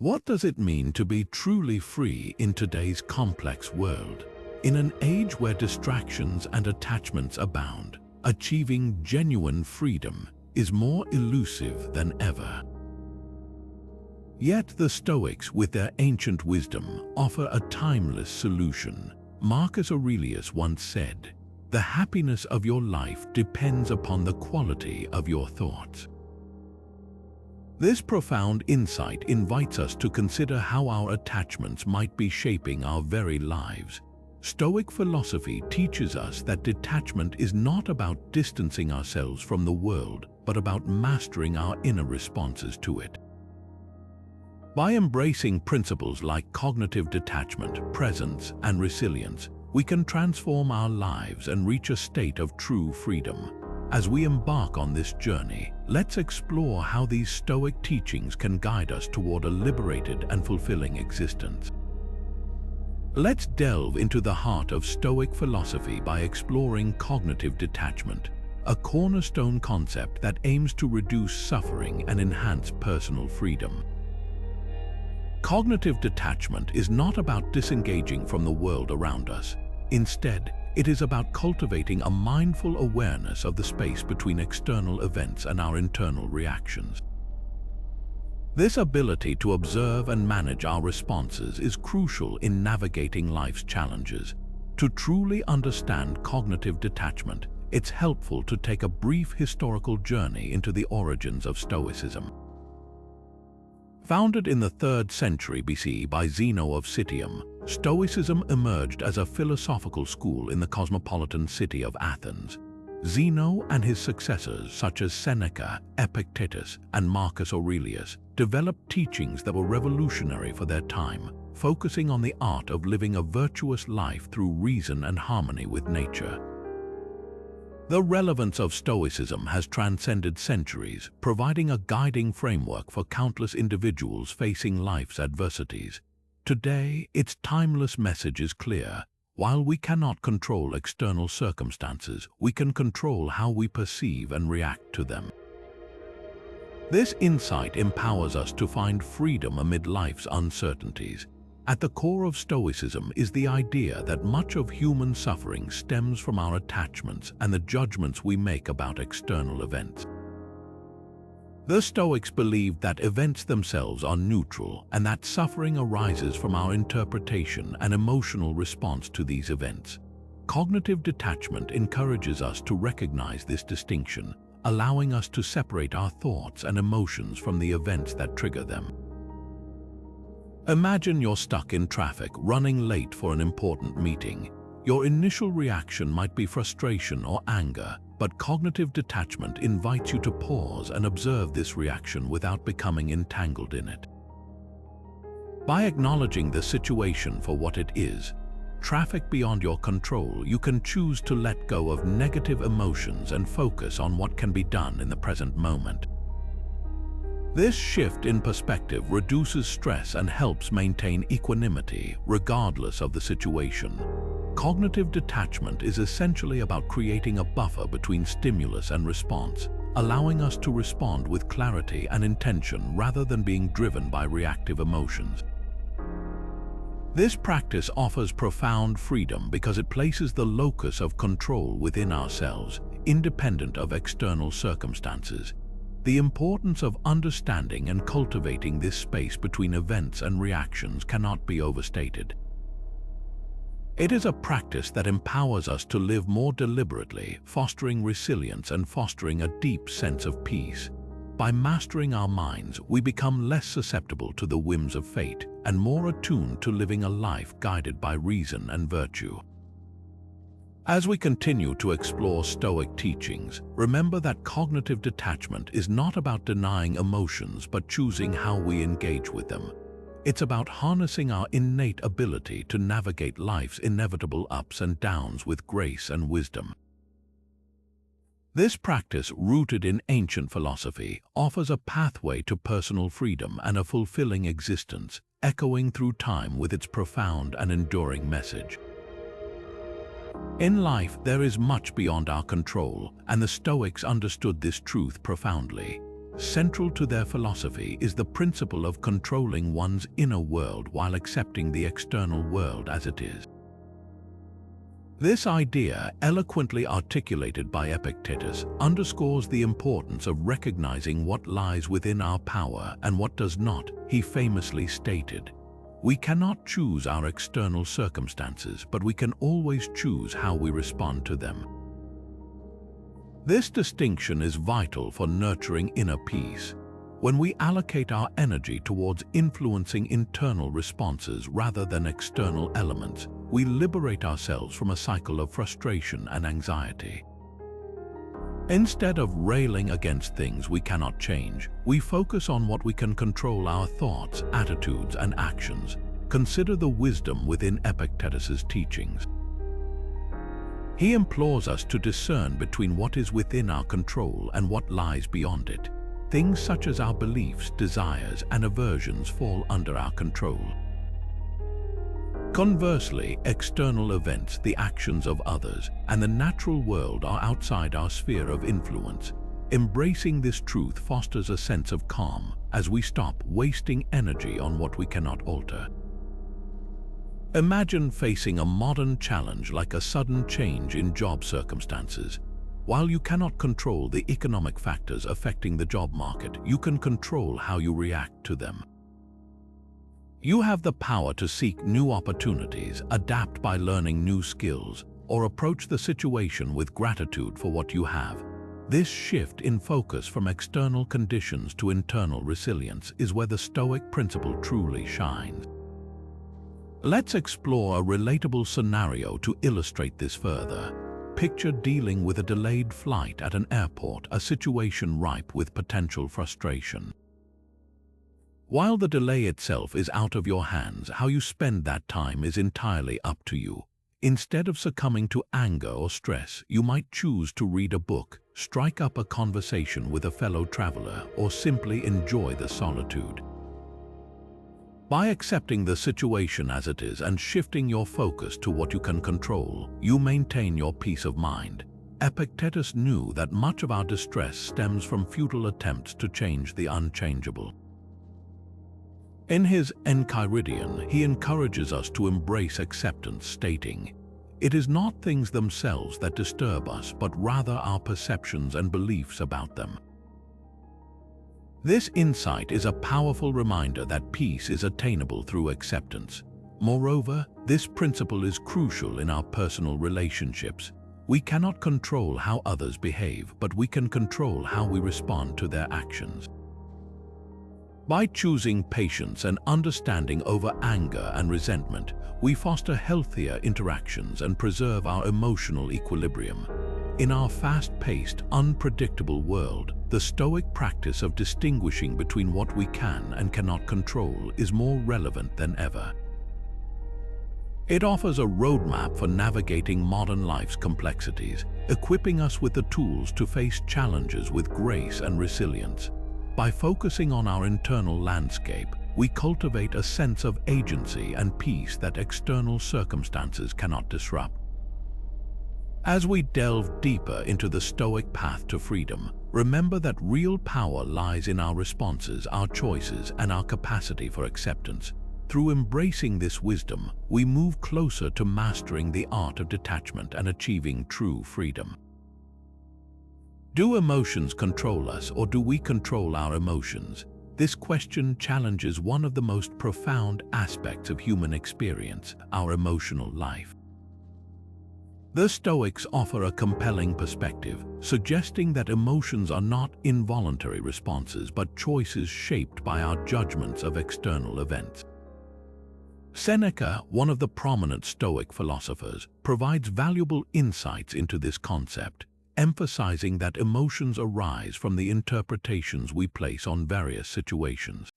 What does it mean to be truly free in today's complex world? In an age where distractions and attachments abound, achieving genuine freedom is more elusive than ever. Yet the Stoics, with their ancient wisdom, offer a timeless solution. Marcus Aurelius once said, "The happiness of your life depends upon the quality of your thoughts." This profound insight invites us to consider how our attachments might be shaping our very lives. Stoic philosophy teaches us that detachment is not about distancing ourselves from the world, but about mastering our inner responses to it. By embracing principles like cognitive detachment, presence, and resilience, we can transform our lives and reach a state of true freedom. As we embark on this journey, let's explore how these Stoic teachings can guide us toward a liberated and fulfilling existence. Let's delve into the heart of Stoic philosophy by exploring cognitive detachment, a cornerstone concept that aims to reduce suffering and enhance personal freedom. Cognitive detachment is not about disengaging from the world around us. Instead, it is about cultivating a mindful awareness of the space between external events and our internal reactions. This ability to observe and manage our responses is crucial in navigating life's challenges. To truly understand cognitive detachment, it's helpful to take a brief historical journey into the origins of Stoicism. Founded in the 3rd century BC by Zeno of Citium, Stoicism emerged as a philosophical school in the cosmopolitan city of Athens. Zeno and his successors, such as Seneca, Epictetus, and Marcus Aurelius, developed teachings that were revolutionary for their time, focusing on the art of living a virtuous life through reason and harmony with nature. The relevance of Stoicism has transcended centuries, providing a guiding framework for countless individuals facing life's adversities. Today, its timeless message is clear. While we cannot control external circumstances, we can control how we perceive and react to them. This insight empowers us to find freedom amid life's uncertainties. At the core of Stoicism is the idea that much of human suffering stems from our attachments and the judgments we make about external events. The Stoics believed that events themselves are neutral and that suffering arises from our interpretation and emotional response to these events. Cognitive detachment encourages us to recognize this distinction, allowing us to separate our thoughts and emotions from the events that trigger them. Imagine you're stuck in traffic, running late for an important meeting. Your initial reaction might be frustration or anger, but cognitive detachment invites you to pause and observe this reaction without becoming entangled in it. By acknowledging the situation for what it is, traffic beyond your control, you can choose to let go of negative emotions and focus on what can be done in the present moment. This shift in perspective reduces stress and helps maintain equanimity regardless of the situation. Cognitive detachment is essentially about creating a buffer between stimulus and response, allowing us to respond with clarity and intention rather than being driven by reactive emotions. This practice offers profound freedom because it places the locus of control within ourselves, independent of external circumstances. The importance of understanding and cultivating this space between events and reactions cannot be overstated. It is a practice that empowers us to live more deliberately, fostering resilience and fostering a deep sense of peace. By mastering our minds, we become less susceptible to the whims of fate and more attuned to living a life guided by reason and virtue. As we continue to explore Stoic teachings, remember that cognitive detachment is not about denying emotions but choosing how we engage with them. It's about harnessing our innate ability to navigate life's inevitable ups and downs with grace and wisdom. This practice, rooted in ancient philosophy, offers a pathway to personal freedom and a fulfilling existence, echoing through time with its profound and enduring message. In life, there is much beyond our control, and the Stoics understood this truth profoundly. central to their philosophy is the principle of controlling one's inner world while accepting the external world as it is. This idea, eloquently articulated by Epictetus, underscores the importance of recognizing what lies within our power and what does not. He famously stated, "We cannot choose our external circumstances, but we can always choose how we respond to them." This distinction is vital for nurturing inner peace. When we allocate our energy towards influencing internal responses rather than external elements, we liberate ourselves from a cycle of frustration and anxiety. Instead of railing against things we cannot change, we focus on what we can control: our thoughts, attitudes, and actions. Consider the wisdom within Epictetus's teachings. He implores us to discern between what is within our control and what lies beyond it. Things such as our beliefs, desires, and aversions fall under our control. Conversely, external events, the actions of others, and the natural world are outside our sphere of influence. Embracing this truth fosters a sense of calm as we stop wasting energy on what we cannot alter. Imagine facing a modern challenge like a sudden change in job circumstances. While you cannot control the economic factors affecting the job market, you can control how you react to them. You have the power to seek new opportunities, adapt by learning new skills, or approach the situation with gratitude for what you have. This shift in focus from external conditions to internal resilience is where the Stoic principle truly shines. Let's explore a relatable scenario to illustrate this further. Picture dealing with a delayed flight at an airport, a situation ripe with potential frustration. While the delay itself is out of your hands, how you spend that time is entirely up to you. Instead of succumbing to anger or stress, you might choose to read a book, strike up a conversation with a fellow traveler, or simply enjoy the solitude. By accepting the situation as it is and shifting your focus to what you can control, you maintain your peace of mind. Epictetus knew that much of our distress stems from futile attempts to change the unchangeable. In his Enchiridion, he encourages us to embrace acceptance, stating, "It is not things themselves that disturb us, but rather our perceptions and beliefs about them." This insight is a powerful reminder that peace is attainable through acceptance. Moreover, this principle is crucial in our personal relationships. We cannot control how others behave, but we can control how we respond to their actions. By choosing patience and understanding over anger and resentment, we foster healthier interactions and preserve our emotional equilibrium. In our fast-paced, unpredictable world, the Stoic practice of distinguishing between what we can and cannot control is more relevant than ever. It offers a roadmap for navigating modern life's complexities, equipping us with the tools to face challenges with grace and resilience. By focusing on our internal landscape, we cultivate a sense of agency and peace that external circumstances cannot disrupt. As we delve deeper into the Stoic path to freedom, remember that real power lies in our responses, our choices, and our capacity for acceptance. Through embracing this wisdom, we move closer to mastering the art of detachment and achieving true freedom. Do emotions control us, or do we control our emotions? This question challenges one of the most profound aspects of human experience, our emotional life. The Stoics offer a compelling perspective, suggesting that emotions are not involuntary responses but choices shaped by our judgments of external events. Seneca, one of the prominent Stoic philosophers, provides valuable insights into this concept, emphasizing that emotions arise from the interpretations we place on various situations.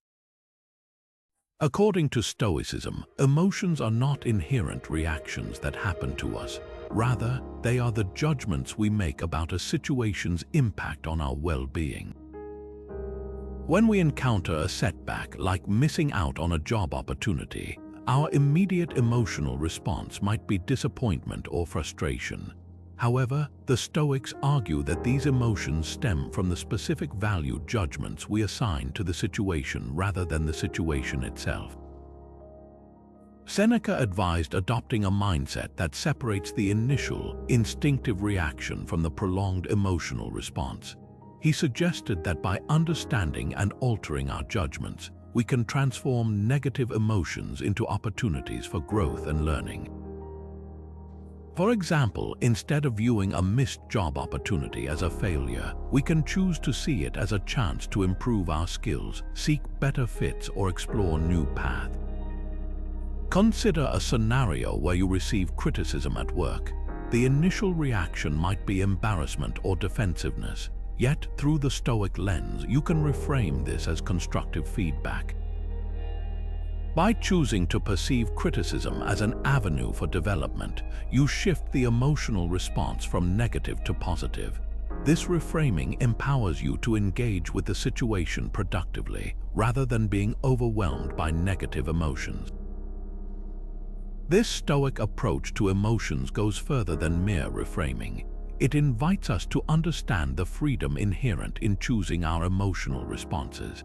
According to Stoicism, emotions are not inherent reactions that happen to us. Rather, they are the judgments we make about a situation's impact on our well-being. When we encounter a setback, like missing out on a job opportunity, our immediate emotional response might be disappointment or frustration. However, the Stoics argue that these emotions stem from the specific value judgments we assign to the situation rather than the situation itself. Seneca advised adopting a mindset that separates the initial, instinctive reaction from the prolonged emotional response. He suggested that by understanding and altering our judgments, we can transform negative emotions into opportunities for growth and learning. For example, instead of viewing a missed job opportunity as a failure, we can choose to see it as a chance to improve our skills, seek better fits, or explore new paths. Consider a scenario where you receive criticism at work. The initial reaction might be embarrassment or defensiveness, yet through the Stoic lens, you can reframe this as constructive feedback. By choosing to perceive criticism as an avenue for development, you shift the emotional response from negative to positive. This reframing empowers you to engage with the situation productively, rather than being overwhelmed by negative emotions. This Stoic approach to emotions goes further than mere reframing. It invites us to understand the freedom inherent in choosing our emotional responses.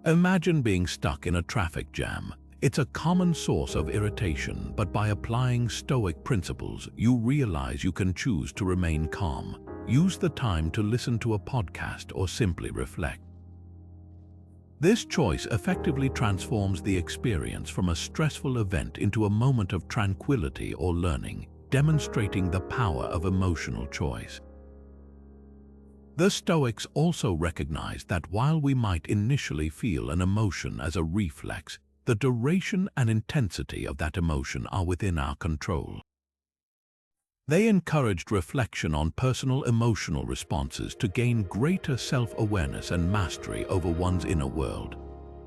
Imagine being stuck in a traffic jam. It's a common source of irritation, but by applying Stoic principles, you realize you can choose to remain calm. Use the time to listen to a podcast or simply reflect. This choice effectively transforms the experience from a stressful event into a moment of tranquility or learning, demonstrating the power of emotional choice. The Stoics also recognize that while we might initially feel an emotion as a reflex, the duration and intensity of that emotion are within our control. They encouraged reflection on personal emotional responses to gain greater self-awareness and mastery over one's inner world.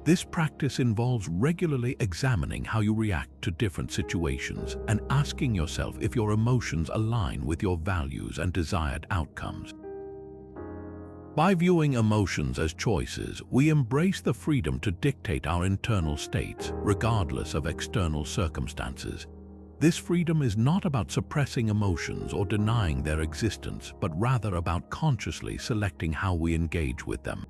This practice involves regularly examining how you react to different situations and asking yourself if your emotions align with your values and desired outcomes. By viewing emotions as choices, we embrace the freedom to dictate our internal states, regardless of external circumstances. This freedom is not about suppressing emotions or denying their existence, but rather about consciously selecting how we engage with them.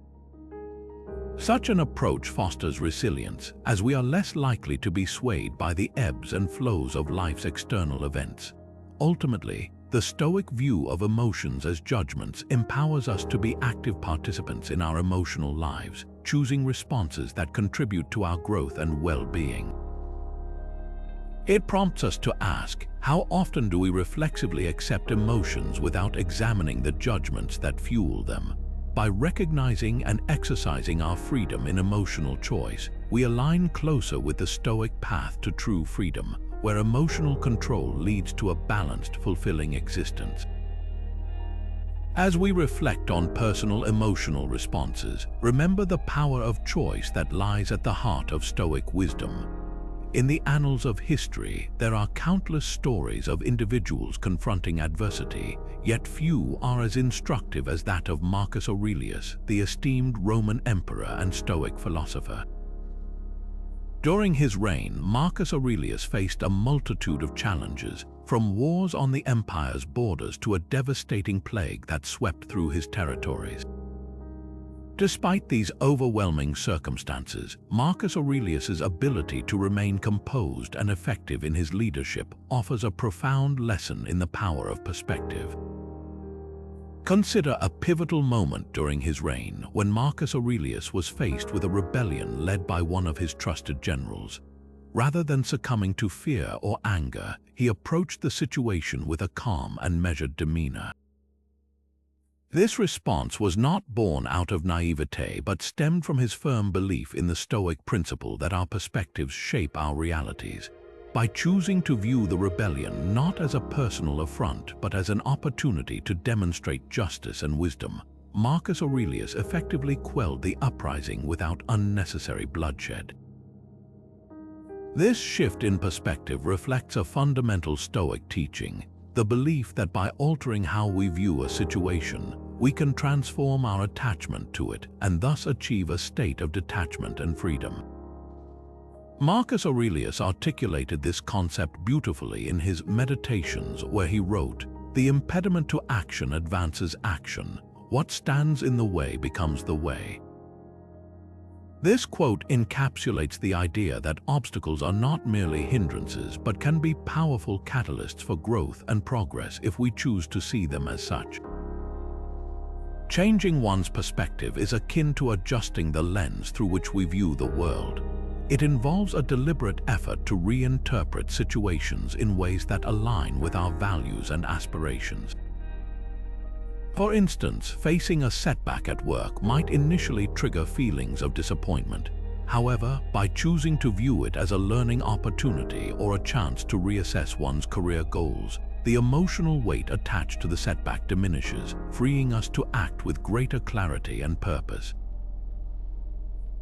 Such an approach fosters resilience, as we are less likely to be swayed by the ebbs and flows of life's external events. Ultimately, the Stoic view of emotions as judgments empowers us to be active participants in our emotional lives, choosing responses that contribute to our growth and well-being. It prompts us to ask, how often do we reflexively accept emotions without examining the judgments that fuel them? By recognizing and exercising our freedom in emotional choice, we align closer with the Stoic path to true freedom, where emotional control leads to a balanced, fulfilling existence. As we reflect on personal emotional responses, remember the power of choice that lies at the heart of Stoic wisdom. In the annals of history, there are countless stories of individuals confronting adversity, yet few are as instructive as that of Marcus Aurelius, the esteemed Roman emperor and Stoic philosopher. During his reign, Marcus Aurelius faced a multitude of challenges, from wars on the empire's borders to a devastating plague that swept through his territories. Despite these overwhelming circumstances, Marcus Aurelius's ability to remain composed and effective in his leadership offers a profound lesson in the power of perspective. Consider a pivotal moment during his reign when Marcus Aurelius was faced with a rebellion led by one of his trusted generals. Rather than succumbing to fear or anger, he approached the situation with a calm and measured demeanor. This response was not born out of naivete but stemmed from his firm belief in the Stoic principle that our perspectives shape our realities. By choosing to view the rebellion not as a personal affront but as an opportunity to demonstrate justice and wisdom, Marcus Aurelius effectively quelled the uprising without unnecessary bloodshed. This shift in perspective reflects a fundamental Stoic teaching, the belief that by altering how we view a situation, we can transform our attachment to it and thus achieve a state of detachment and freedom. Marcus Aurelius articulated this concept beautifully in his Meditations, where he wrote, "The impediment to action advances action. What stands in the way becomes the way." This quote encapsulates the idea that obstacles are not merely hindrances but can be powerful catalysts for growth and progress if we choose to see them as such. Changing one's perspective is akin to adjusting the lens through which we view the world. It involves a deliberate effort to reinterpret situations in ways that align with our values and aspirations. For instance, facing a setback at work might initially trigger feelings of disappointment. However, by choosing to view it as a learning opportunity or a chance to reassess one's career goals, the emotional weight attached to the setback diminishes, freeing us to act with greater clarity and purpose.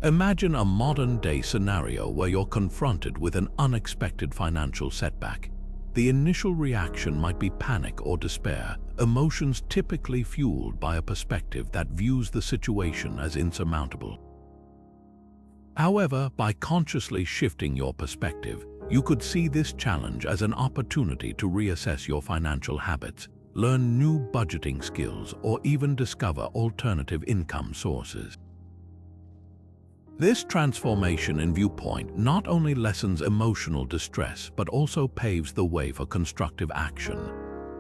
Imagine a modern-day scenario where you're confronted with an unexpected financial setback. The initial reaction might be panic or despair, emotions typically fueled by a perspective that views the situation as insurmountable. However, by consciously shifting your perspective, you could see this challenge as an opportunity to reassess your financial habits, learn new budgeting skills, or even discover alternative income sources. This transformation in viewpoint not only lessens emotional distress but also paves the way for constructive action.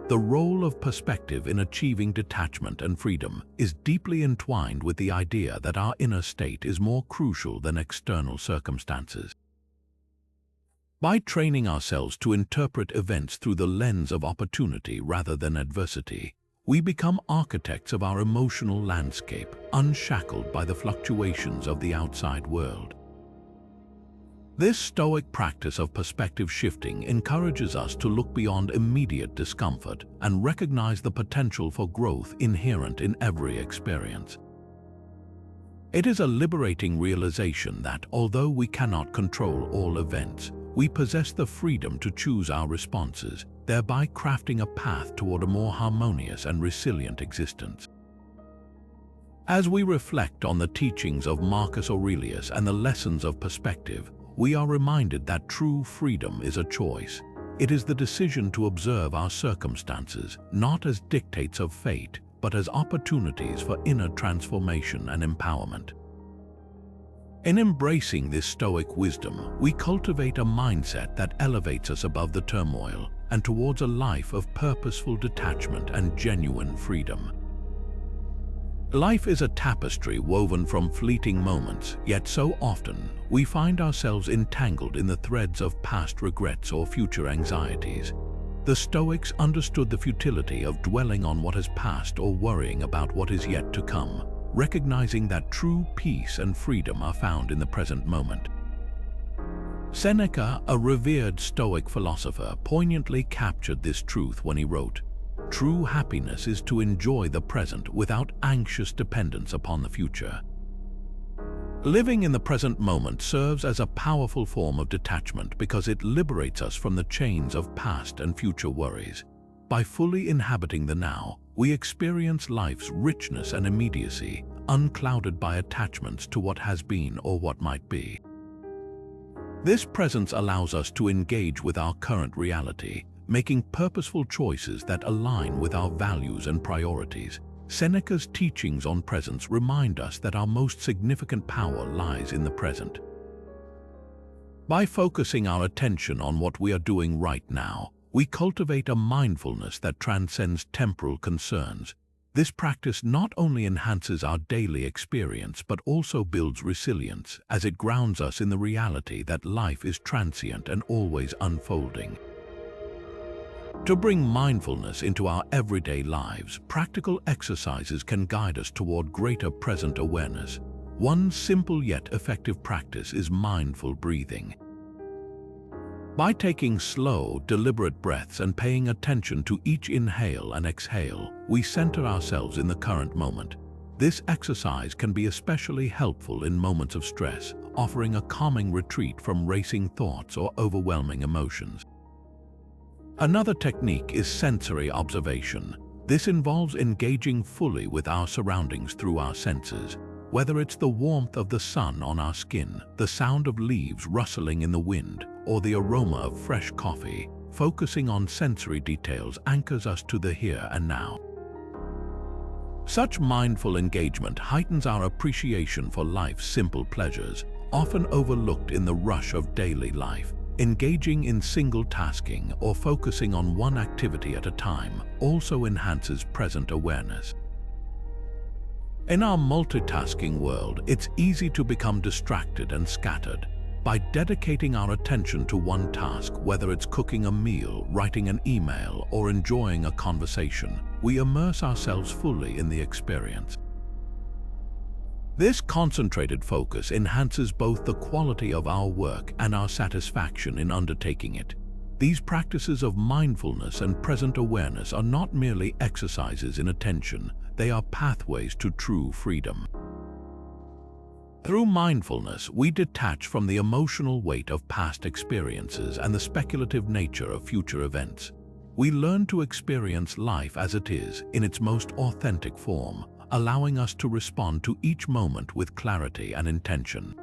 The role of perspective in achieving detachment and freedom is deeply entwined with the idea that our inner state is more crucial than external circumstances. By training ourselves to interpret events through the lens of opportunity rather than adversity, we become architects of our emotional landscape, unshackled by the fluctuations of the outside world. This Stoic practice of perspective shifting encourages us to look beyond immediate discomfort and recognize the potential for growth inherent in every experience. It is a liberating realization that, although we cannot control all events, we possess the freedom to choose our responses, thereby crafting a path toward a more harmonious and resilient existence. As we reflect on the teachings of Marcus Aurelius and the lessons of perspective, we are reminded that true freedom is a choice. It is the decision to observe our circumstances, not as dictates of fate, but as opportunities for inner transformation and empowerment. In embracing this Stoic wisdom, we cultivate a mindset that elevates us above the turmoil and towards a life of purposeful detachment and genuine freedom. Life is a tapestry woven from fleeting moments, yet so often we find ourselves entangled in the threads of past regrets or future anxieties. The Stoics understood the futility of dwelling on what has passed or worrying about what is yet to come, recognizing that true peace and freedom are found in the present moment. Seneca, a revered Stoic philosopher, poignantly captured this truth when he wrote, "True happiness is to enjoy the present without anxious dependence upon the future." Living in the present moment serves as a powerful form of detachment because it liberates us from the chains of past and future worries. By fully inhabiting the now, we experience life's richness and immediacy, unclouded by attachments to what has been or what might be. This presence allows us to engage with our current reality, making purposeful choices that align with our values and priorities. Seneca's teachings on presence remind us that our most significant power lies in the present. By focusing our attention on what we are doing right now, we cultivate a mindfulness that transcends temporal concerns. This practice not only enhances our daily experience but also builds resilience, as it grounds us in the reality that life is transient and always unfolding. To bring mindfulness into our everyday lives, practical exercises can guide us toward greater present awareness. One simple yet effective practice is mindful breathing. By taking slow, deliberate breaths and paying attention to each inhale and exhale, we center ourselves in the current moment. This exercise can be especially helpful in moments of stress, offering a calming retreat from racing thoughts or overwhelming emotions. Another technique is sensory observation. This involves engaging fully with our surroundings through our senses. Whether it's the warmth of the sun on our skin, the sound of leaves rustling in the wind, or the aroma of fresh coffee, focusing on sensory details anchors us to the here and now. Such mindful engagement heightens our appreciation for life's simple pleasures, often overlooked in the rush of daily life. Engaging in single tasking or focusing on one activity at a time also enhances present awareness. In our multitasking world, it's easy to become distracted and scattered. By dedicating our attention to one task, whether it's cooking a meal, writing an email, or enjoying a conversation, we immerse ourselves fully in the experience. This concentrated focus enhances both the quality of our work and our satisfaction in undertaking it. These practices of mindfulness and present awareness are not merely exercises in attention, they are pathways to true freedom. Through mindfulness, we detach from the emotional weight of past experiences and the speculative nature of future events. We learn to experience life as it is, in its most authentic form, allowing us to respond to each moment with clarity and intention.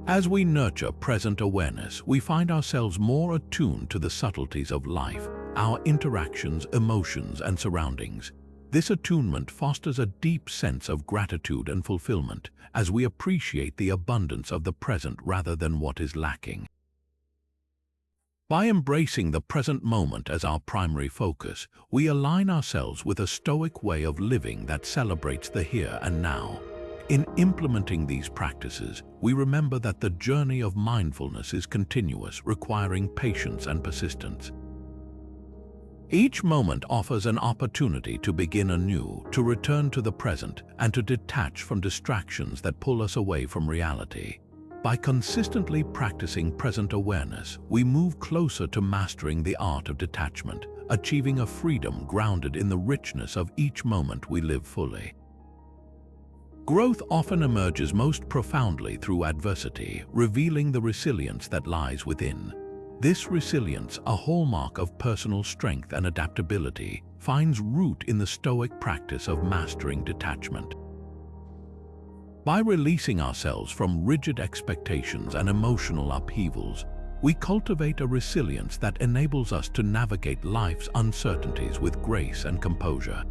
As we nurture present awareness, we find ourselves more attuned to the subtleties of life, our interactions, emotions, and surroundings. This attunement fosters a deep sense of gratitude and fulfillment as we appreciate the abundance of the present rather than what is lacking. By embracing the present moment as our primary focus, we align ourselves with a Stoic way of living that celebrates the here and now. In implementing these practices, we remember that the journey of mindfulness is continuous, requiring patience and persistence. Each moment offers an opportunity to begin anew, to return to the present, and to detach from distractions that pull us away from reality. By consistently practicing present awareness, we move closer to mastering the art of detachment, achieving a freedom grounded in the richness of each moment we live fully. Growth often emerges most profoundly through adversity, revealing the resilience that lies within. This resilience, a hallmark of personal strength and adaptability, finds root in the Stoic practice of mastering detachment. By releasing ourselves from rigid expectations and emotional upheavals, we cultivate a resilience that enables us to navigate life's uncertainties with grace and composure.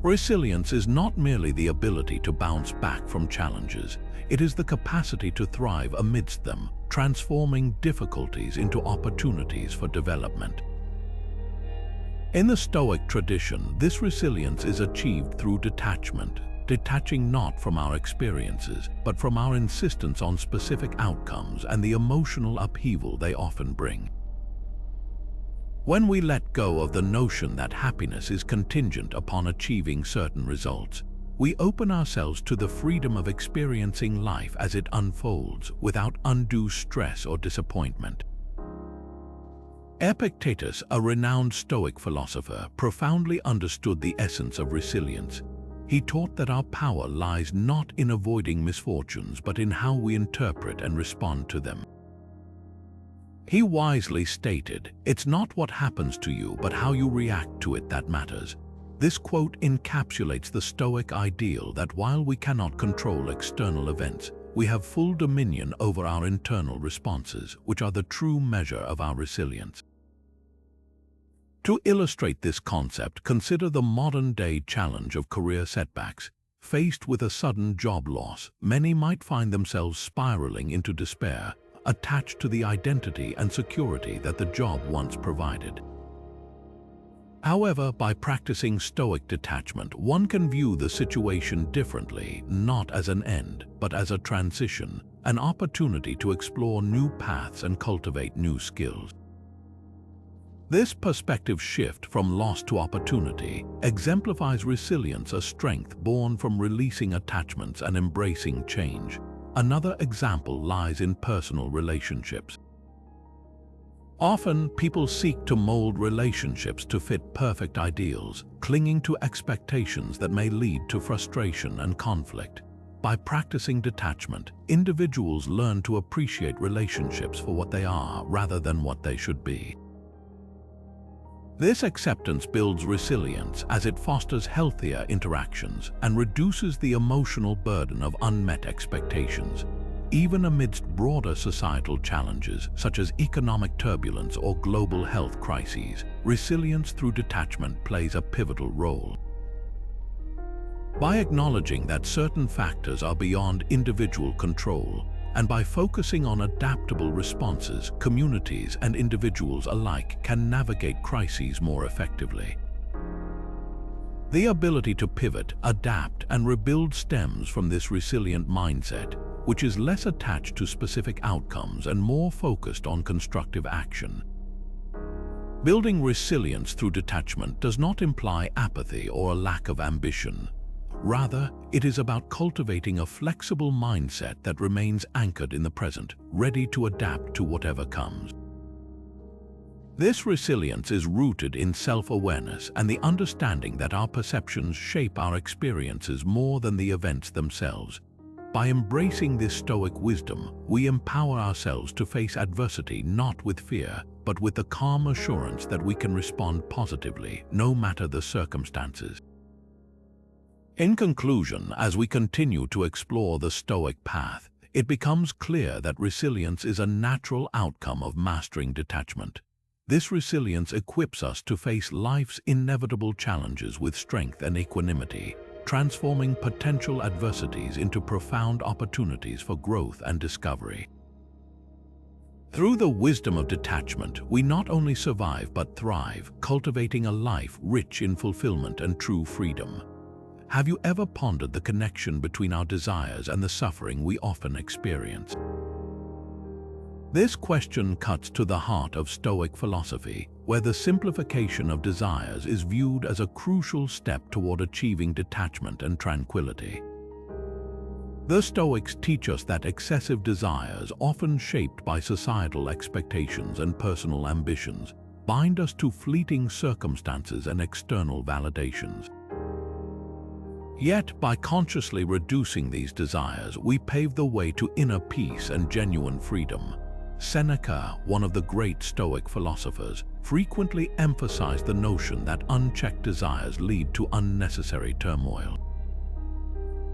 Resilience is not merely the ability to bounce back from challenges, it is the capacity to thrive amidst them, transforming difficulties into opportunities for development. In the Stoic tradition, this resilience is achieved through detachment, detaching not from our experiences, but from our insistence on specific outcomes and the emotional upheaval they often bring. When we let go of the notion that happiness is contingent upon achieving certain results, we open ourselves to the freedom of experiencing life as it unfolds without undue stress or disappointment. Epictetus, a renowned Stoic philosopher, profoundly understood the essence of resilience. He taught that our power lies not in avoiding misfortunes, but in how we interpret and respond to them. He wisely stated, "It's not what happens to you, but how you react to it that matters." This quote encapsulates the Stoic ideal that while we cannot control external events, we have full dominion over our internal responses, which are the true measure of our resilience. To illustrate this concept, consider the modern-day challenge of career setbacks. Faced with a sudden job loss, many might find themselves spiraling into despair, attached to the identity and security that the job once provided. However, by practicing Stoic detachment, one can view the situation differently, not as an end, but as a transition, an opportunity to explore new paths and cultivate new skills. This perspective shift from loss to opportunity exemplifies resilience, a strength born from releasing attachments and embracing change. Another example lies in personal relationships. Often, people seek to mold relationships to fit perfect ideals, clinging to expectations that may lead to frustration and conflict. By practicing detachment, individuals learn to appreciate relationships for what they are rather than what they should be. This acceptance builds resilience as it fosters healthier interactions and reduces the emotional burden of unmet expectations. Even amidst broader societal challenges such as economic turbulence or global health crises, resilience through detachment plays a pivotal role. By acknowledging that certain factors are beyond individual control, and by focusing on adaptable responses, communities and individuals alike can navigate crises more effectively. The ability to pivot, adapt, and rebuild stems from this resilient mindset, which is less attached to specific outcomes and more focused on constructive action. Building resilience through detachment does not imply apathy or a lack of ambition. Rather, it is about cultivating a flexible mindset that remains anchored in the present, ready to adapt to whatever comes. This resilience is rooted in self-awareness and the understanding that our perceptions shape our experiences more than the events themselves. By embracing this Stoic wisdom, we empower ourselves to face adversity not with fear, but with the calm assurance that we can respond positively, no matter the circumstances. In conclusion, as we continue to explore the Stoic path, it becomes clear that resilience is a natural outcome of mastering detachment. This resilience equips us to face life's inevitable challenges with strength and equanimity, transforming potential adversities into profound opportunities for growth and discovery. Through the wisdom of detachment, we not only survive but thrive, cultivating a life rich in fulfillment and true freedom. Have you ever pondered the connection between our desires and the suffering we often experience? This question cuts to the heart of Stoic philosophy, where the simplification of desires is viewed as a crucial step toward achieving detachment and tranquility. The Stoics teach us that excessive desires, often shaped by societal expectations and personal ambitions, bind us to fleeting circumstances and external validations. Yet, by consciously reducing these desires, we pave the way to inner peace and genuine freedom. Seneca, one of the great Stoic philosophers, frequently emphasized the notion that unchecked desires lead to unnecessary turmoil.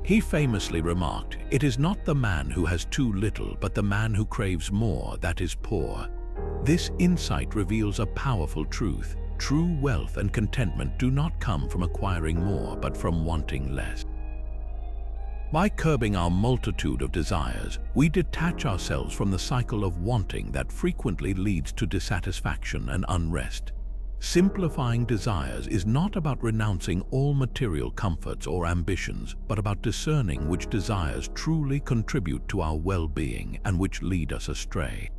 He famously remarked, "It is not the man who has too little, but the man who craves more that is poor." This insight reveals a powerful truth. True wealth and contentment do not come from acquiring more, but from wanting less. By curbing our multitude of desires, we detach ourselves from the cycle of wanting that frequently leads to dissatisfaction and unrest. Simplifying desires is not about renouncing all material comforts or ambitions, but about discerning which desires truly contribute to our well-being and which lead us astray.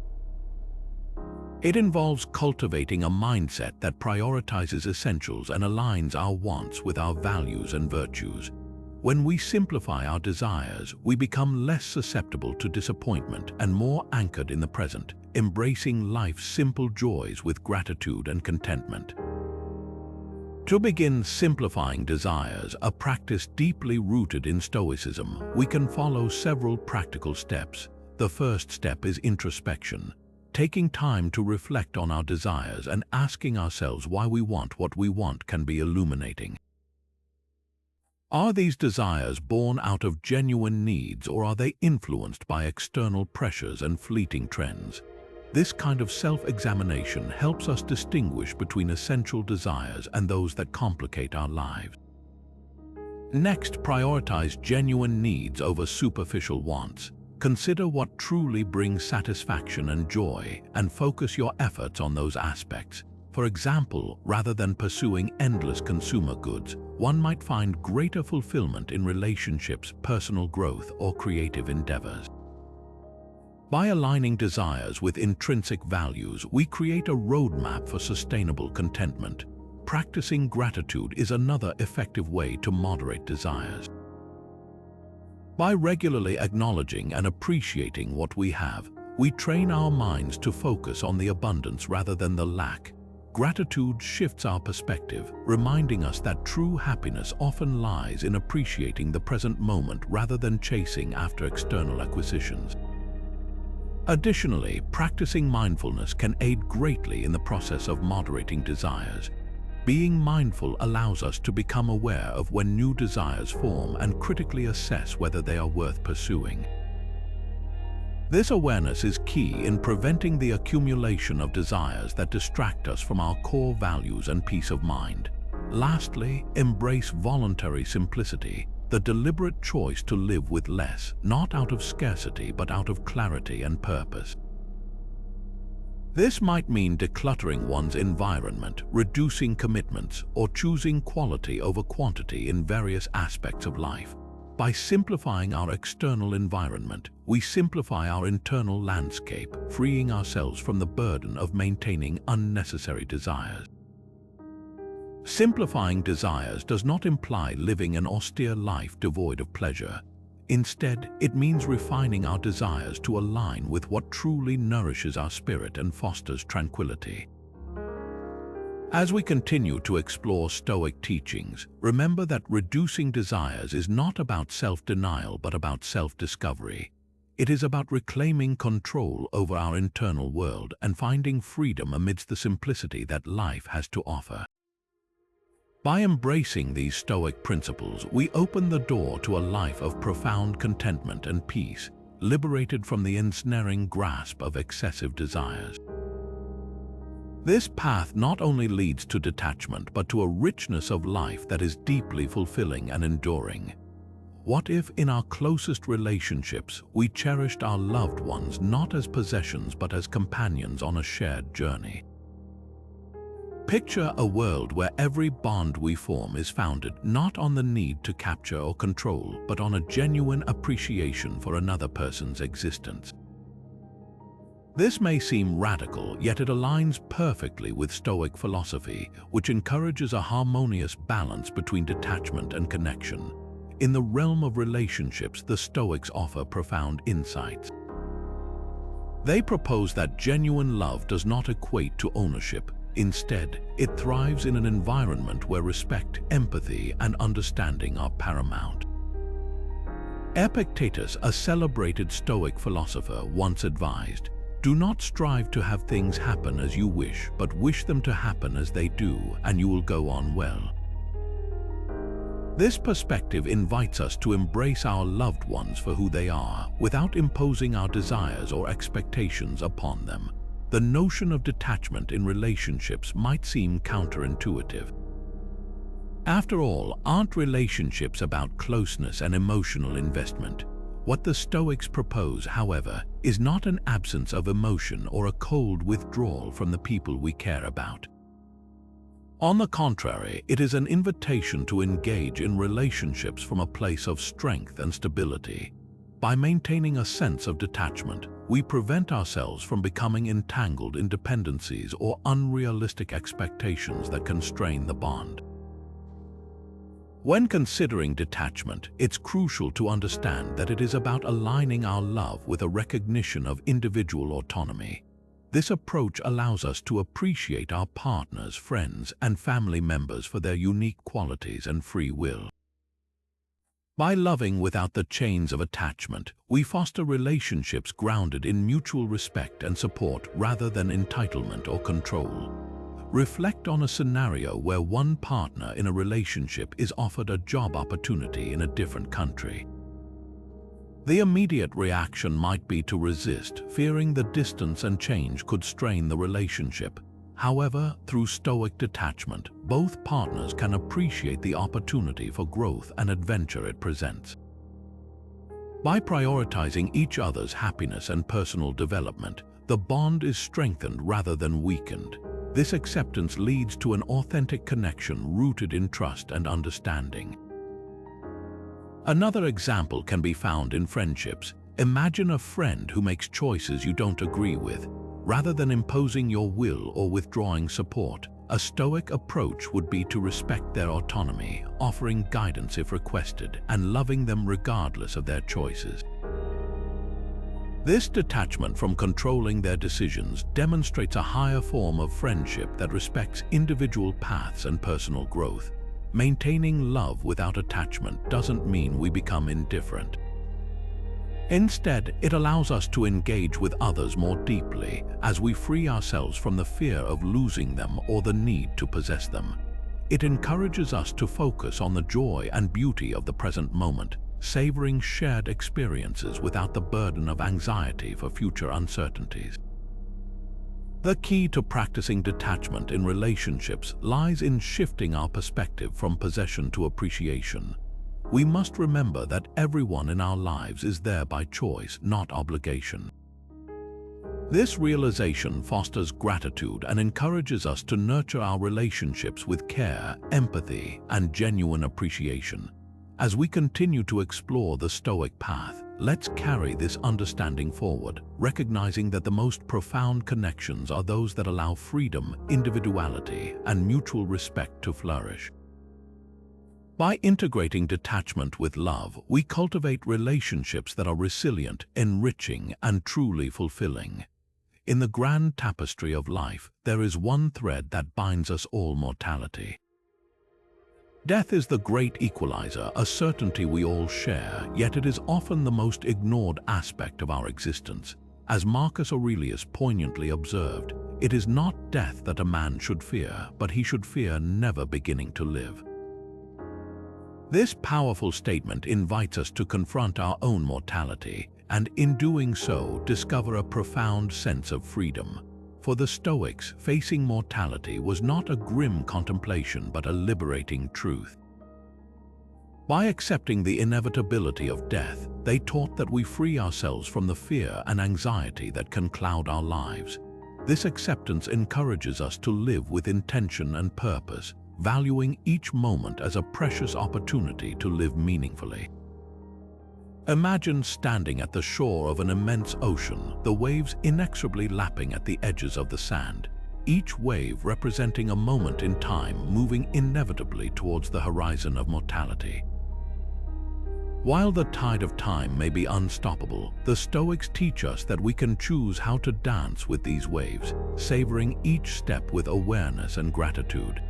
It involves cultivating a mindset that prioritizes essentials and aligns our wants with our values and virtues. When we simplify our desires, we become less susceptible to disappointment and more anchored in the present, embracing life's simple joys with gratitude and contentment. To begin simplifying desires, a practice deeply rooted in Stoicism, we can follow several practical steps. The first step is introspection. Taking time to reflect on our desires and asking ourselves why we want what we want can be illuminating. Are these desires born out of genuine needs, or are they influenced by external pressures and fleeting trends? This kind of self-examination helps us distinguish between essential desires and those that complicate our lives. Next, prioritize genuine needs over superficial wants. Consider what truly brings satisfaction and joy, and focus your efforts on those aspects. For example, rather than pursuing endless consumer goods, one might find greater fulfillment in relationships, personal growth, or creative endeavors. By aligning desires with intrinsic values, we create a roadmap for sustainable contentment. Practicing gratitude is another effective way to moderate desires. By regularly acknowledging and appreciating what we have, we train our minds to focus on the abundance rather than the lack. Gratitude shifts our perspective, reminding us that true happiness often lies in appreciating the present moment rather than chasing after external acquisitions. Additionally, practicing mindfulness can aid greatly in the process of moderating desires. Being mindful allows us to become aware of when new desires form and critically assess whether they are worth pursuing. This awareness is key in preventing the accumulation of desires that distract us from our core values and peace of mind. Lastly, embrace voluntary simplicity, the deliberate choice to live with less, not out of scarcity but out of clarity and purpose. This might mean decluttering one's environment, reducing commitments, or choosing quality over quantity in various aspects of life. By simplifying our external environment, we simplify our internal landscape, freeing ourselves from the burden of maintaining unnecessary desires. Simplifying desires does not imply living an austere life devoid of pleasure. Instead, it means refining our desires to align with what truly nourishes our spirit and fosters tranquility. As we continue to explore Stoic teachings, remember that reducing desires is not about self-denial but about self-discovery. It is about reclaiming control over our internal world and finding freedom amidst the simplicity that life has to offer. By embracing these Stoic principles, we open the door to a life of profound contentment and peace, liberated from the ensnaring grasp of excessive desires. This path not only leads to detachment but to a richness of life that is deeply fulfilling and enduring. What if in our closest relationships we cherished our loved ones not as possessions but as companions on a shared journey? Picture a world where every bond we form is founded not on the need to capture or control but on a genuine appreciation for another person's existence. This may seem radical, yet it aligns perfectly with Stoic philosophy, which encourages a harmonious balance between detachment and connection. In the realm of relationships, the Stoics offer profound insights. They propose that genuine love does not equate to ownership. Instead, it thrives in an environment where respect, empathy, and understanding are paramount. Epictetus, a celebrated Stoic philosopher, once advised, "Do not strive to have things happen as you wish, but wish them to happen as they do, and you will go on well." This perspective invites us to embrace our loved ones for who they are, without imposing our desires or expectations upon them. The notion of detachment in relationships might seem counterintuitive. After all, aren't relationships about closeness and emotional investment? What the Stoics propose, however, is not an absence of emotion or a cold withdrawal from the people we care about. On the contrary, it is an invitation to engage in relationships from a place of strength and stability. By maintaining a sense of detachment, we prevent ourselves from becoming entangled in dependencies or unrealistic expectations that constrain the bond. When considering detachment, it's crucial to understand that it is about aligning our love with a recognition of individual autonomy. This approach allows us to appreciate our partners, friends, and family members for their unique qualities and free will. By loving without the chains of attachment, we foster relationships grounded in mutual respect and support rather than entitlement or control. Reflect on a scenario where one partner in a relationship is offered a job opportunity in a different country. The immediate reaction might be to resist, fearing the distance and change could strain the relationship. However, through Stoic detachment, both partners can appreciate the opportunity for growth and adventure it presents. By prioritizing each other's happiness and personal development, the bond is strengthened rather than weakened. This acceptance leads to an authentic connection rooted in trust and understanding. Another example can be found in friendships. Imagine a friend who makes choices you don't agree with. Rather than imposing your will or withdrawing support, a Stoic approach would be to respect their autonomy, offering guidance if requested, and loving them regardless of their choices. This detachment from controlling their decisions demonstrates a higher form of friendship that respects individual paths and personal growth. Maintaining love without attachment doesn't mean we become indifferent. Instead, it allows us to engage with others more deeply as we free ourselves from the fear of losing them or the need to possess them. It encourages us to focus on the joy and beauty of the present moment, savoring shared experiences without the burden of anxiety for future uncertainties. The key to practicing detachment in relationships lies in shifting our perspective from possession to appreciation. We must remember that everyone in our lives is there by choice, not obligation. This realization fosters gratitude and encourages us to nurture our relationships with care, empathy, and genuine appreciation. As we continue to explore the Stoic path, let's carry this understanding forward, recognizing that the most profound connections are those that allow freedom, individuality, and mutual respect to flourish. By integrating detachment with love, we cultivate relationships that are resilient, enriching, and truly fulfilling. In the grand tapestry of life, there is one thread that binds us all: mortality. Death is the great equalizer, a certainty we all share, yet it is often the most ignored aspect of our existence. As Marcus Aurelius poignantly observed, it is not death that a man should fear, but he should fear never beginning to live. This powerful statement invites us to confront our own mortality, and in doing so, discover a profound sense of freedom. For the Stoics, facing mortality was not a grim contemplation but a liberating truth. By accepting the inevitability of death, they taught that we free ourselves from the fear and anxiety that can cloud our lives. This acceptance encourages us to live with intention and purpose, valuing each moment as a precious opportunity to live meaningfully. Imagine standing at the shore of an immense ocean, the waves inexorably lapping at the edges of the sand, each wave representing a moment in time moving inevitably towards the horizon of mortality. While the tide of time may be unstoppable, the Stoics teach us that we can choose how to dance with these waves, savoring each step with awareness and gratitude.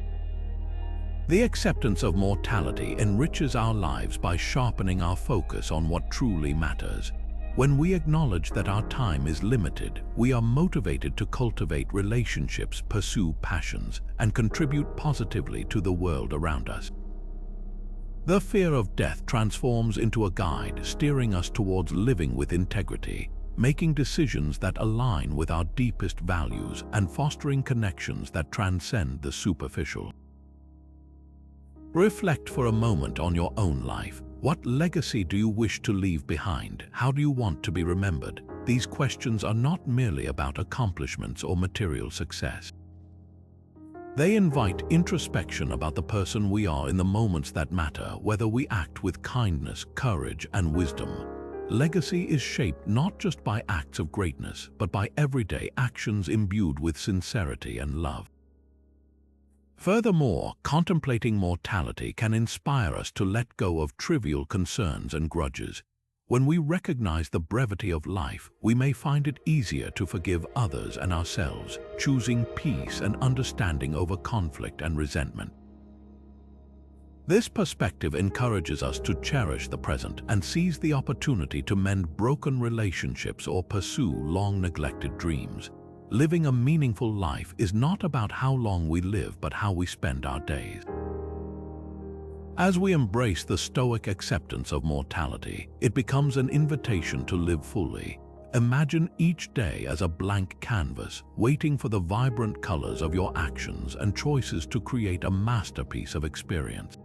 The acceptance of mortality enriches our lives by sharpening our focus on what truly matters. When we acknowledge that our time is limited, we are motivated to cultivate relationships, pursue passions, and contribute positively to the world around us. The fear of death transforms into a guide, steering us towards living with integrity, making decisions that align with our deepest values, and fostering connections that transcend the superficial. Reflect for a moment on your own life. What legacy do you wish to leave behind? How do you want to be remembered? These questions are not merely about accomplishments or material success. They invite introspection about the person we are in the moments that matter, whether we act with kindness, courage, and wisdom. Legacy is shaped not just by acts of greatness, but by everyday actions imbued with sincerity and love. Furthermore, contemplating mortality can inspire us to let go of trivial concerns and grudges. When we recognize the brevity of life, we may find it easier to forgive others and ourselves, choosing peace and understanding over conflict and resentment. This perspective encourages us to cherish the present and seize the opportunity to mend broken relationships or pursue long-neglected dreams. Living a meaningful life is not about how long we live, but how we spend our days. As we embrace the Stoic acceptance of mortality, it becomes an invitation to live fully. Imagine each day as a blank canvas, waiting for the vibrant colors of your actions and choices to create a masterpiece of experience.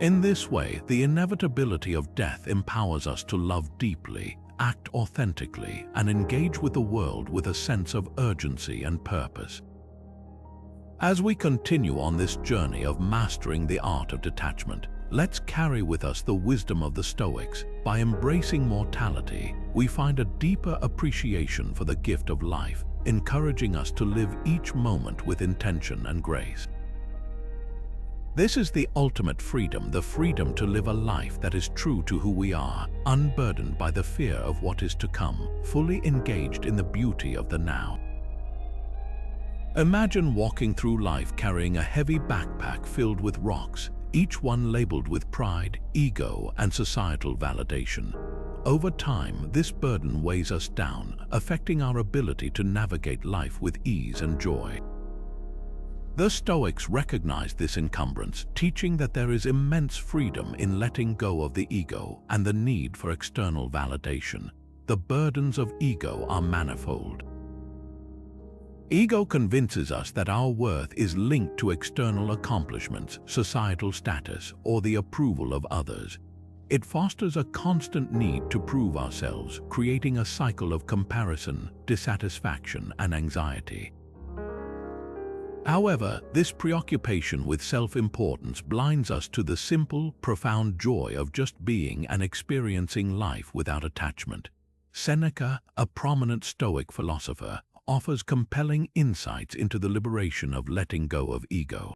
In this way, the inevitability of death empowers us to love deeply, act authentically, and engage with the world with a sense of urgency and purpose. As we continue on this journey of mastering the art of detachment, let's carry with us the wisdom of the Stoics. By embracing mortality, we find a deeper appreciation for the gift of life, encouraging us to live each moment with intention and grace. This is the ultimate freedom, the freedom to live a life that is true to who we are, unburdened by the fear of what is to come, fully engaged in the beauty of the now. Imagine walking through life carrying a heavy backpack filled with rocks, each one labeled with pride, ego, and societal validation. Over time, this burden weighs us down, affecting our ability to navigate life with ease and joy. The Stoics recognized this encumbrance, teaching that there is immense freedom in letting go of the ego and the need for external validation. The burdens of ego are manifold. Ego convinces us that our worth is linked to external accomplishments, societal status, or the approval of others. It fosters a constant need to prove ourselves, creating a cycle of comparison, dissatisfaction, and anxiety. However, this preoccupation with self-importance blinds us to the simple, profound joy of just being and experiencing life without attachment. Seneca, a prominent Stoic philosopher, offers compelling insights into the liberation of letting go of ego.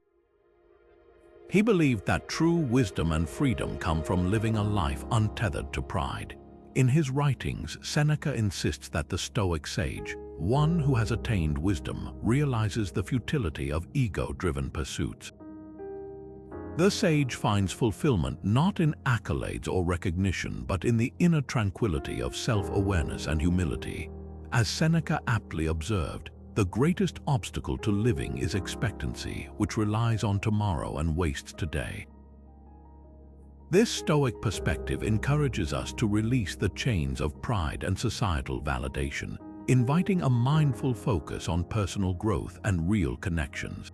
He believed that true wisdom and freedom come from living a life untethered to pride. In his writings, Seneca insists that the Stoic sage, one who has attained wisdom, realizes the futility of ego-driven pursuits. The sage finds fulfillment not in accolades or recognition, but in the inner tranquility of self-awareness and humility. As Seneca aptly observed, the greatest obstacle to living is expectancy, which relies on tomorrow and wastes today. This Stoic perspective encourages us to release the chains of pride and societal validation, inviting a mindful focus on personal growth and real connections.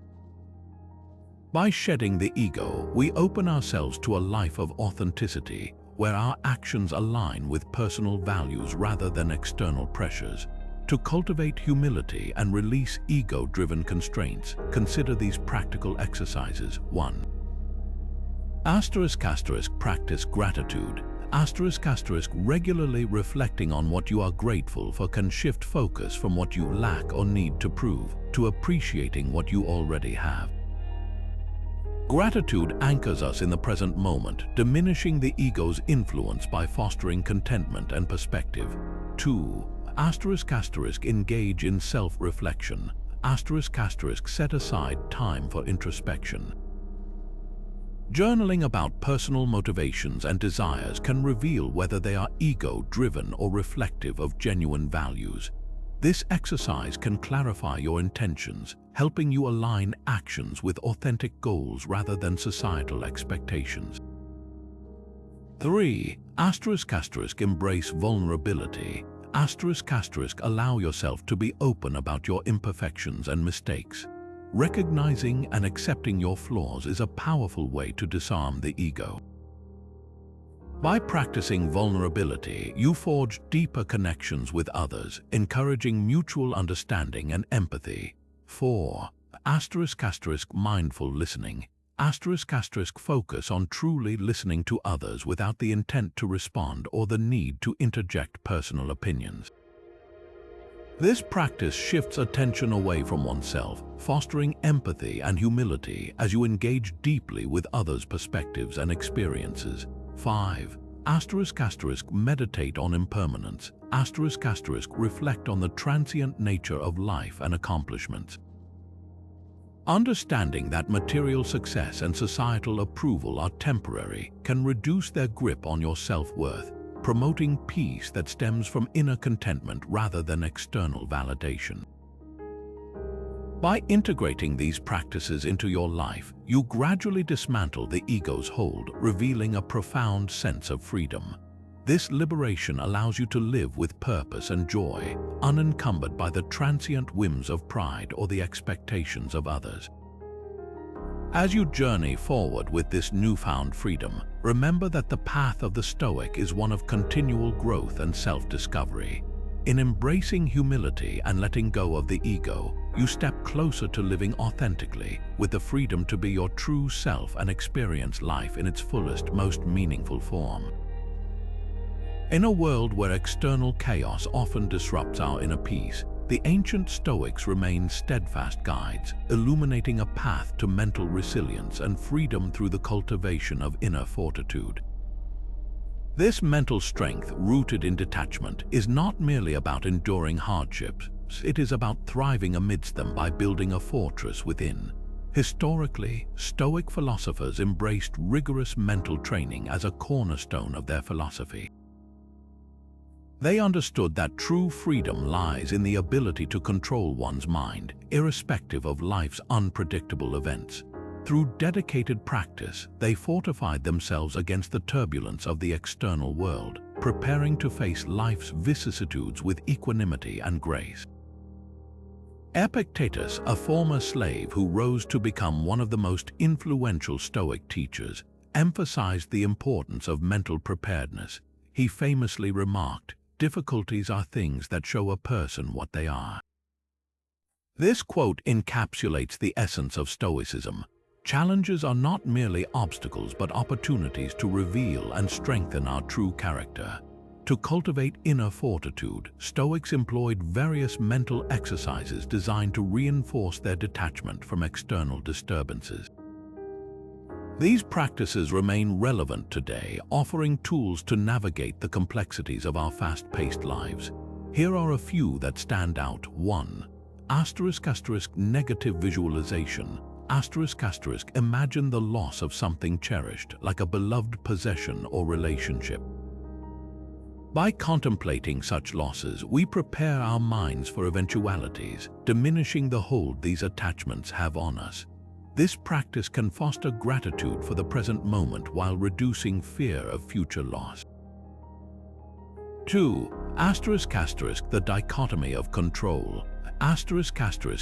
By shedding the ego, we open ourselves to a life of authenticity, where our actions align with personal values rather than external pressures. To cultivate humility and release ego-driven constraints, consider these practical exercises. 1. Practice gratitude. Regularly reflecting on what you are grateful for can shift focus from what you lack or need to prove to appreciating what you already have. Gratitude anchors us in the present moment, diminishing the ego's influence by fostering contentment and perspective. 2. Engage in self-reflection. Set aside time for introspection. Journaling about personal motivations and desires can reveal whether they are ego-driven or reflective of genuine values. This exercise can clarify your intentions, helping you align actions with authentic goals rather than societal expectations. 3. Embrace vulnerability. Allow yourself to be open about your imperfections and mistakes. Recognizing and accepting your flaws is a powerful way to disarm the ego. By practicing vulnerability, you forge deeper connections with others, encouraging mutual understanding and empathy. 4. Mindful listening. Focus on truly listening to others without the intent to respond or the need to interject personal opinions. This practice shifts attention away from oneself, fostering empathy and humility as you engage deeply with others' perspectives and experiences. 5. Meditate on impermanence. Reflect on the transient nature of life and accomplishments. Understanding that material success and societal approval are temporary can reduce their grip on your self-worth, promoting peace that stems from inner contentment rather than external validation. By integrating these practices into your life, you gradually dismantle the ego's hold, revealing a profound sense of freedom. This liberation allows you to live with purpose and joy, unencumbered by the transient whims of pride or the expectations of others. As you journey forward with this newfound freedom, remember that the path of the Stoic is one of continual growth and self-discovery. In embracing humility and letting go of the ego, you step closer to living authentically, with the freedom to be your true self and experience life in its fullest, most meaningful form. In a world where external chaos often disrupts our inner peace, the ancient Stoics remain steadfast guides, illuminating a path to mental resilience and freedom through the cultivation of inner fortitude. This mental strength, rooted in detachment, is not merely about enduring hardships. It is about thriving amidst them by building a fortress within. Historically, Stoic philosophers embraced rigorous mental training as a cornerstone of their philosophy. They understood that true freedom lies in the ability to control one's mind, irrespective of life's unpredictable events. Through dedicated practice, they fortified themselves against the turbulence of the external world, preparing to face life's vicissitudes with equanimity and grace. Epictetus, a former slave who rose to become one of the most influential Stoic teachers, emphasized the importance of mental preparedness. He famously remarked, "Difficulties are things that show a person what they are." This quote encapsulates the essence of Stoicism. Challenges are not merely obstacles but opportunities to reveal and strengthen our true character. To cultivate inner fortitude, Stoics employed various mental exercises designed to reinforce their detachment from external disturbances. These practices remain relevant today, offering tools to navigate the complexities of our fast-paced lives. Here are a few that stand out. 1. Negative visualization. Imagine the loss of something cherished, like a beloved possession or relationship. By contemplating such losses, we prepare our minds for eventualities, diminishing the hold these attachments have on us. This practice can foster gratitude for the present moment while reducing fear of future loss. 2. The dichotomy of control.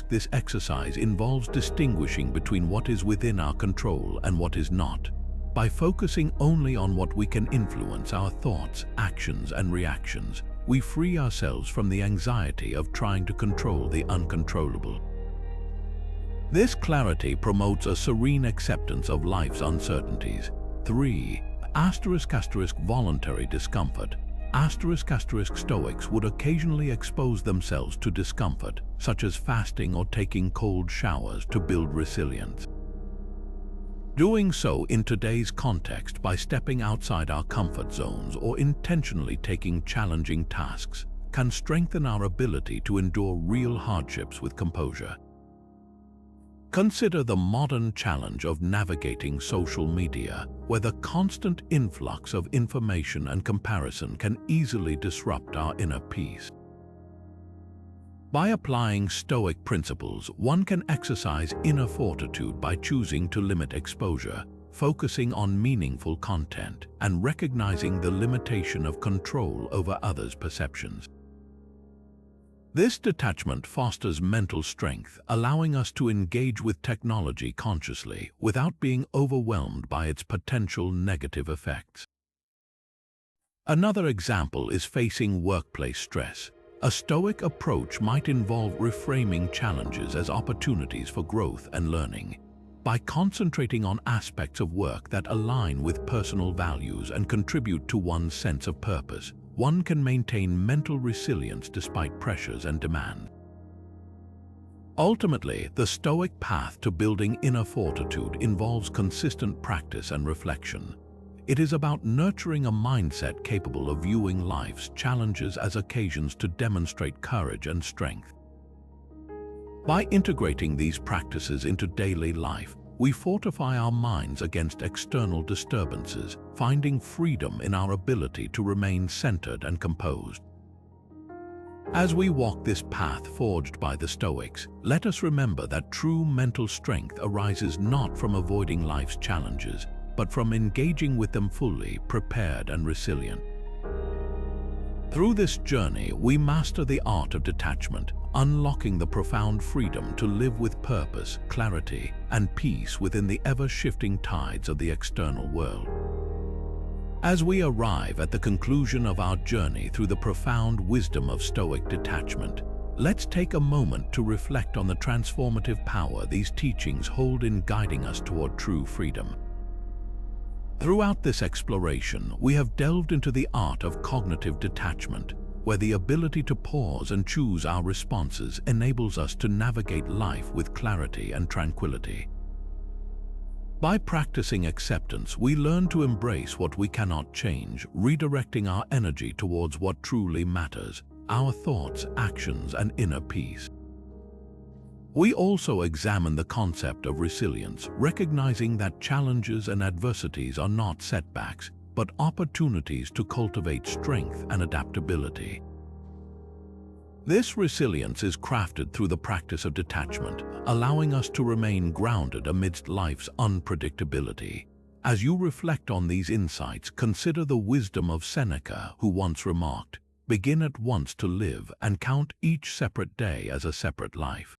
This exercise involves distinguishing between what is within our control and what is not. By focusing only on what we can influence, our thoughts, actions, and reactions, we free ourselves from the anxiety of trying to control the uncontrollable. This clarity promotes a serene acceptance of life's uncertainties. 3. Voluntary discomfort. Stoics would occasionally expose themselves to discomfort, such as fasting or taking cold showers to build resilience. Doing so in today's context by stepping outside our comfort zones or intentionally taking challenging tasks can strengthen our ability to endure real hardships with composure. Consider the modern challenge of navigating social media, where the constant influx of information and comparison can easily disrupt our inner peace. By applying Stoic principles, one can exercise inner fortitude by choosing to limit exposure, focusing on meaningful content, and recognizing the limitation of control over others' perceptions. This detachment fosters mental strength, allowing us to engage with technology consciously without being overwhelmed by its potential negative effects. Another example is facing workplace stress. A Stoic approach might involve reframing challenges as opportunities for growth and learning. By concentrating on aspects of work that align with personal values and contribute to one's sense of purpose, one can maintain mental resilience despite pressures and demands. Ultimately, the Stoic path to building inner fortitude involves consistent practice and reflection. It is about nurturing a mindset capable of viewing life's challenges as occasions to demonstrate courage and strength. By integrating these practices into daily life, we fortify our minds against external disturbances, finding freedom in our ability to remain centered and composed. As we walk this path forged by the Stoics, let us remember that true mental strength arises not from avoiding life's challenges, but from engaging with them fully, prepared and resilient. Through this journey, we master the art of detachment, unlocking the profound freedom to live with purpose, clarity, and peace within the ever-shifting tides of the external world. As we arrive at the conclusion of our journey through the profound wisdom of Stoic detachment, let's take a moment to reflect on the transformative power these teachings hold in guiding us toward true freedom. Throughout this exploration, we have delved into the art of cognitive detachment, where the ability to pause and choose our responses enables us to navigate life with clarity and tranquility. By practicing acceptance, we learn to embrace what we cannot change, redirecting our energy towards what truly matters, our thoughts, actions, and inner peace. We also examine the concept of resilience, recognizing that challenges and adversities are not setbacks, but opportunities to cultivate strength and adaptability. This resilience is crafted through the practice of detachment, allowing us to remain grounded amidst life's unpredictability. As you reflect on these insights, consider the wisdom of Seneca, who once remarked, "Begin at once to live and count each separate day as a separate life."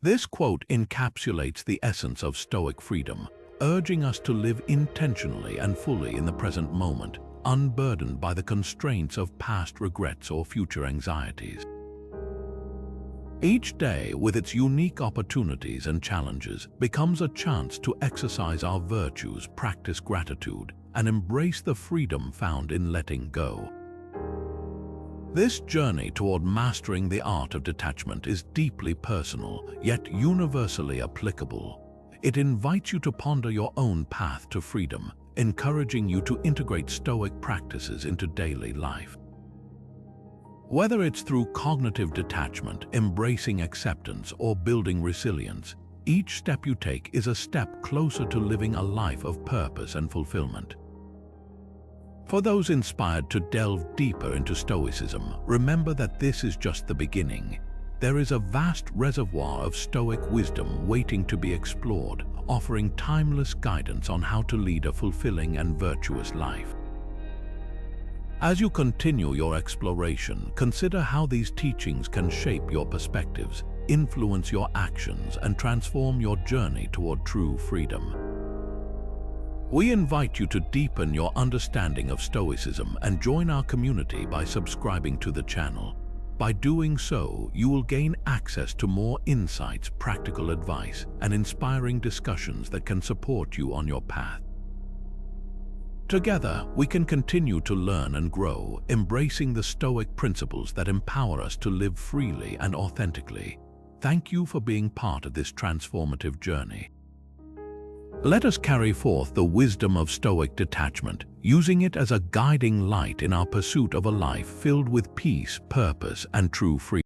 This quote encapsulates the essence of Stoic freedom, urging us to live intentionally and fully in the present moment, unburdened by the constraints of past regrets or future anxieties. Each day, with its unique opportunities and challenges, becomes a chance to exercise our virtues, practice gratitude, and embrace the freedom found in letting go. This journey toward mastering the art of detachment is deeply personal, yet universally applicable. It invites you to ponder your own path to freedom, encouraging you to integrate Stoic practices into daily life. Whether it's through cognitive detachment, embracing acceptance, or building resilience, each step you take is a step closer to living a life of purpose and fulfillment. For those inspired to delve deeper into Stoicism, remember that this is just the beginning. There is a vast reservoir of Stoic wisdom waiting to be explored, offering timeless guidance on how to lead a fulfilling and virtuous life. As you continue your exploration, consider how these teachings can shape your perspectives, influence your actions, and transform your journey toward true freedom. We invite you to deepen your understanding of Stoicism and join our community by subscribing to the channel. By doing so, you will gain access to more insights, practical advice, and inspiring discussions that can support you on your path. Together, we can continue to learn and grow, embracing the Stoic principles that empower us to live freely and authentically. Thank you for being part of this transformative journey. Let us carry forth the wisdom of Stoic detachment, using it as a guiding light in our pursuit of a life filled with peace, purpose, and true freedom.